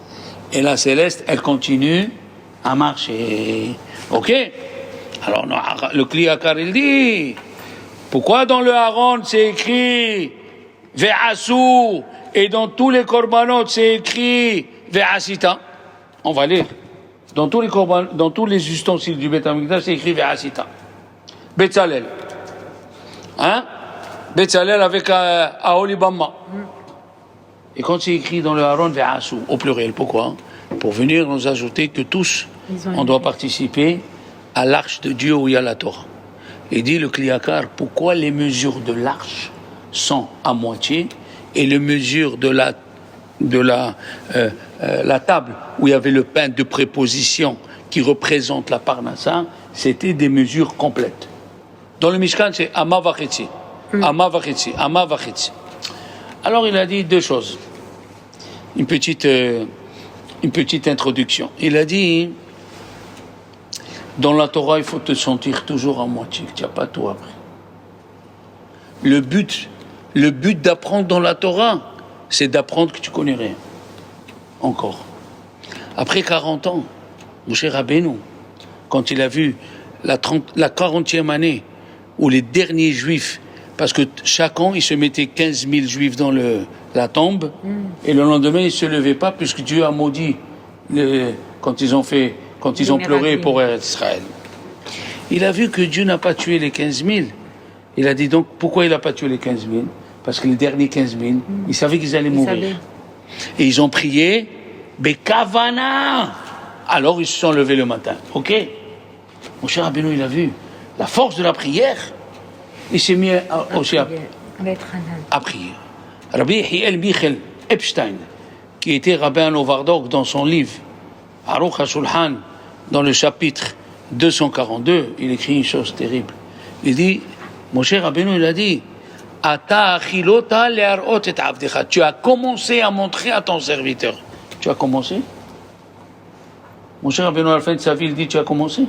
Et la céleste, elle continue à marcher. Ok? Alors, le Kli Yakar, il dit, pourquoi dans le Haron, c'est écrit Ve'asu, et dans tous les korbanot, c'est écrit Ve'asita? On va lire. Dans tous les ustensiles du Beth Amikdash, c'est écrit Ve'asita. Betzalel. Hein? Betzalel avec Aolibama. Et quand c'est écrit dans le Haron Ve'asu, au pluriel, pourquoi? Pour venir nous ajouter que tous, on doit participer à l'arche de Dieu où il y a la Torah. Et dit le Kli Yakar, pourquoi les mesures de l'arche sont à moitié et les mesures de la table où il y avait le pain de préposition qui représente la parnassa, c'était des mesures complètes. Dans le Mishkan, c'est Ama Vachetzi. Ama Vachetzi. Ama Vachetzi. Alors il a dit deux choses. Une petite introduction. Il a dit, dans la Torah, il faut te sentir toujours à moitié, que tu n'as pas tout appris. Le but d'apprendre dans la Torah, c'est d'apprendre que tu connais rien. Encore. Après 40 ans, Moshe Rabbeinu, quand il a vu la 40e année, où les derniers juifs, parce que chaque an, il se mettait 15 000 juifs dans la tombe, et le lendemain, ils ne se levaient pas, puisque Dieu a maudit quand ils ont pleuré pour Israël. Il a vu que Dieu n'a pas tué les 15 000. Il a dit donc, pourquoi il n'a pas tué les 15 000? Parce que les derniers 15 000, ils savaient qu'ils allaient mourir. Et ils ont prié, Bekavana. Alors ils se sont levés le matin. Ok? Mon cher Rabbeinu, il a vu la force de la prière. Il s'est mis aussi à prier. Rabbi Hiel Michel Epstein, qui était rabbin Novardok dans son livre Aruch HaShulchan, dans le chapitre 242, il écrit une chose terrible. Il dit, mon cher Rabbeinu, il a dit, tu as commencé à montrer à ton serviteur. Tu as commencé? Mon cher Rabbeinu, à la fin de sa vie, il dit, tu as commencé?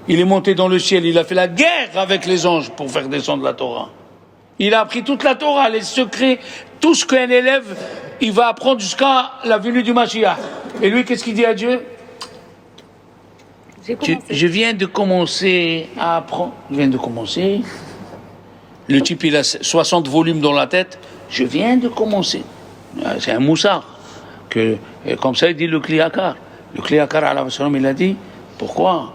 Il est monté dans le ciel, il a fait la guerre avec les anges pour faire descendre la Torah. Il a appris toute la Torah, les secrets, tout ce qu'un élève, il va apprendre jusqu'à la venue du Mashiach. Et lui, qu'est-ce qu'il dit à Dieu? Je viens de commencer à apprendre. Je viens de commencer. Le type, il a 60 volumes dans la tête. Je viens de commencer. C'est un moussard. Comme ça, il dit le Kli Yakar. Le Kli Yakar, il a dit, pourquoi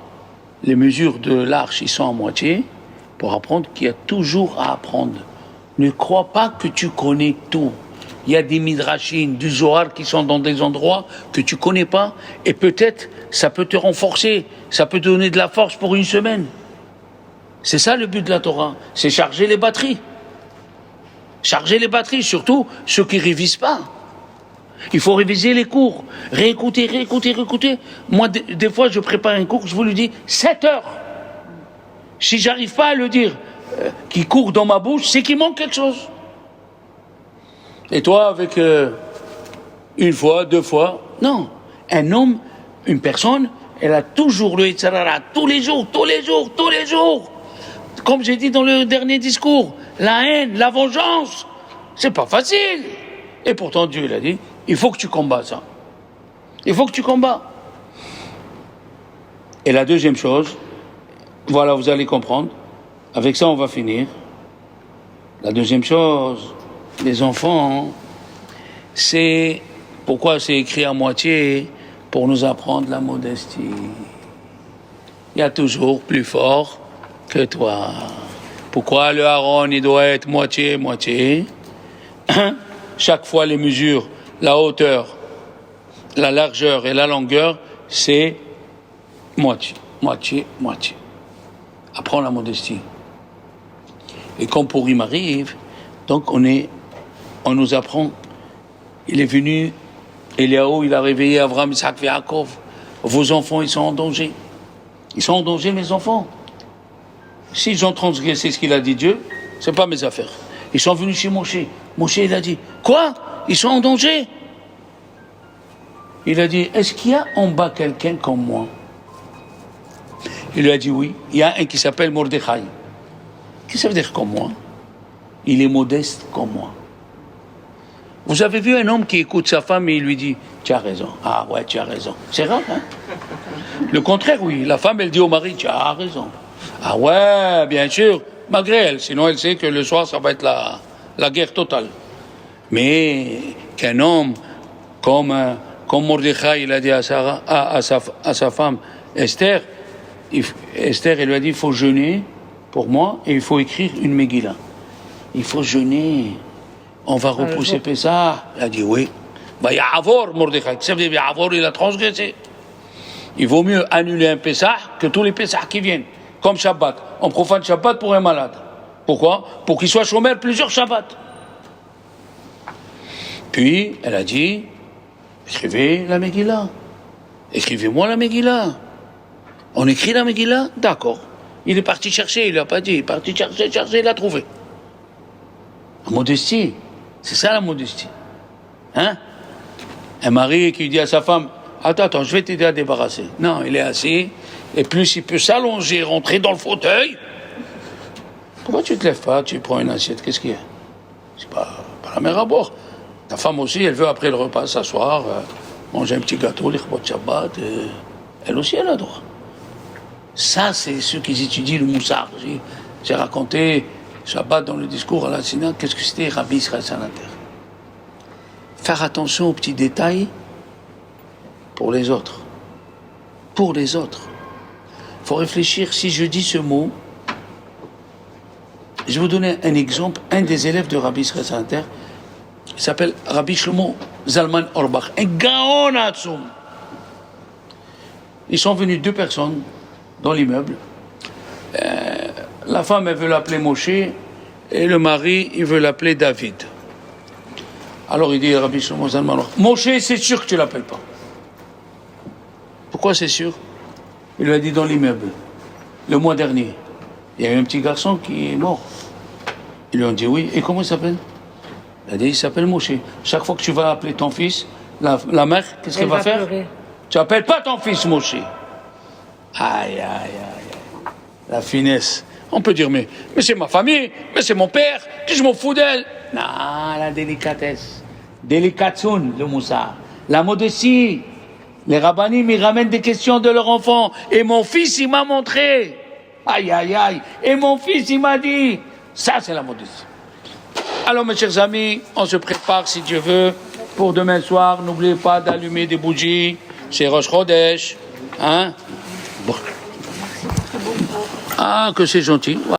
les mesures de l'arche, ils sont à moitié? Pour apprendre qu'il y a toujours à apprendre. Ne crois pas que tu connais tout. Il y a des midrashim, du Zohar qui sont dans des endroits que tu connais pas, et peut-être ça peut te renforcer, ça peut te donner de la force pour une semaine. C'est ça le but de la Torah, c'est charger les batteries. Charger les batteries, surtout ceux qui révisent pas. Il faut réviser les cours, réécouter. Moi, des fois, je prépare un cours, je vous le dis, 7 heures. Si j'arrive pas à le dire, qui court dans ma bouche, c'est qu'il manque quelque chose. Et toi, avec une fois, 2 fois, non. Un homme, une personne, elle a toujours le Yitzhara, tous les jours. Comme j'ai dit dans le dernier discours, la haine, la vengeance, c'est pas facile. Et pourtant, Dieu, il a dit, il faut que tu combats ça. Il faut que tu combats. Et la deuxième chose, voilà, vous allez comprendre. Avec ça, on va finir. La deuxième chose, les enfants, c'est pourquoi c'est écrit à moitié, pour nous apprendre la modestie. Il y a toujours plus fort que toi. Pourquoi le Haron, il doit être moitié? Chaque fois les mesures, la hauteur, la largeur et la longueur, c'est moitié. Apprends la modestie. Et quand Purim arrive, donc on nous apprend il est venu, Eliaou, il a réveillé Avraham, Isaac et Yaakov. Vos enfants, ils sont en danger. Ils sont en danger, mes enfants. S'ils ont transgressé ce qu'il a dit Dieu, c'est pas mes affaires. Ils sont venus chez Moshe. Moshe, il a dit, quoi? Ils sont en danger? Il a dit, est-ce qu'il y a en bas quelqu'un comme moi? Il lui a dit oui. Il y a un qui s'appelle Mordechai. Qu'est-ce que ça veut dire comme moi? Il est modeste comme moi. Vous avez vu un homme qui écoute sa femme et il lui dit, tu as raison. Ah ouais, tu as raison. C'est rare, hein? Le contraire, oui. La femme, elle dit au mari, tu as raison. Ah ouais, bien sûr. Malgré elle. Sinon, elle sait que le soir, ça va être la guerre totale. Mais qu'un homme comme Mordechai, il a dit à sa femme, Esther, Esther, elle lui a dit, il faut jeûner pour moi et il faut écrire une Megillah. Il faut jeûner. On va repousser Pessah. Elle a dit oui. Bah, Ya'avor, Mordechai. Ça veut dire Ya'avor, il a transgressé. Il vaut mieux annuler un Pessah que tous les Pessah qui viennent. Comme Shabbat. On profane Shabbat pour un malade. Pourquoi? Pour qu'il soit chômeur plusieurs Shabbats. Puis, elle a dit, écrivez la Megillah. Écrivez-moi la Megillah. On écrit la Megillah? D'accord. Il est parti chercher, il n'a pas dit. Il est parti chercher, il l'a trouvé. La modestie. C'est ça la modestie. Hein? Un mari qui dit à sa femme, attends, je vais t'aider à débarrasser. Non, il est assis. Et plus il peut s'allonger, rentrer dans le fauteuil. Pourquoi tu te lèves pas? Tu prends une assiette, qu'est-ce qu'il y a? C'est pas la mer à boire. Ta femme aussi, elle veut après le repas s'asseoir, manger un petit gâteau, l'Ikhbot Shabbat. Elle aussi, elle a droit. Ça, c'est ceux qui étudient le Moussar. J'ai raconté Shabbat dans le discours à la Sina, qu'est-ce que c'était Rabbi Israël Sanater. Faire attention aux petits détails pour les autres. Pour les autres. Il faut réfléchir, si je dis ce mot, je vais vous donner un exemple. Un des élèves de Rabbi Israël Sanater, il s'appelle Rabbi Shlomo Zalman Auerbach, un gaon Hatzum. Ils sont venus 2 personnes dans l'immeuble. La femme, elle veut l'appeler Moshe, et le mari, il veut l'appeler David. Alors il dit à Rabbi Shlomo Zalman Auerbach, Moshe, c'est sûr que tu ne l'appelles pas. Pourquoi c'est sûr? Il lui a dit dans l'immeuble, le mois dernier, il y a eu un petit garçon qui est mort. Ils lui ont dit oui, et comment il s'appelle? Il a dit, il s'appelle Moshe. Chaque fois que tu vas appeler ton fils, la mère, qu'est-ce qu'elle va faire? Pleurer. Tu n'appelles pas ton fils Moshe. Aïe, aïe, aïe. La finesse. On peut dire, mais c'est ma famille, mais c'est mon père, que je m'en fous d'elle. Non, la délicatesse. Délicatsoun, le moussard. La modestie. Les rabbinim, ils ramènent des questions de leur enfant. Et mon fils, il m'a montré. Aïe, aïe, aïe. Et mon fils, il m'a dit. Ça, c'est la modestie. Alors, mes chers amis, on se prépare, si Dieu veut, pour demain soir. N'oubliez pas d'allumer des bougies. C'est Rosh Chodesh. Hein? Bon. Ah, que c'est gentil.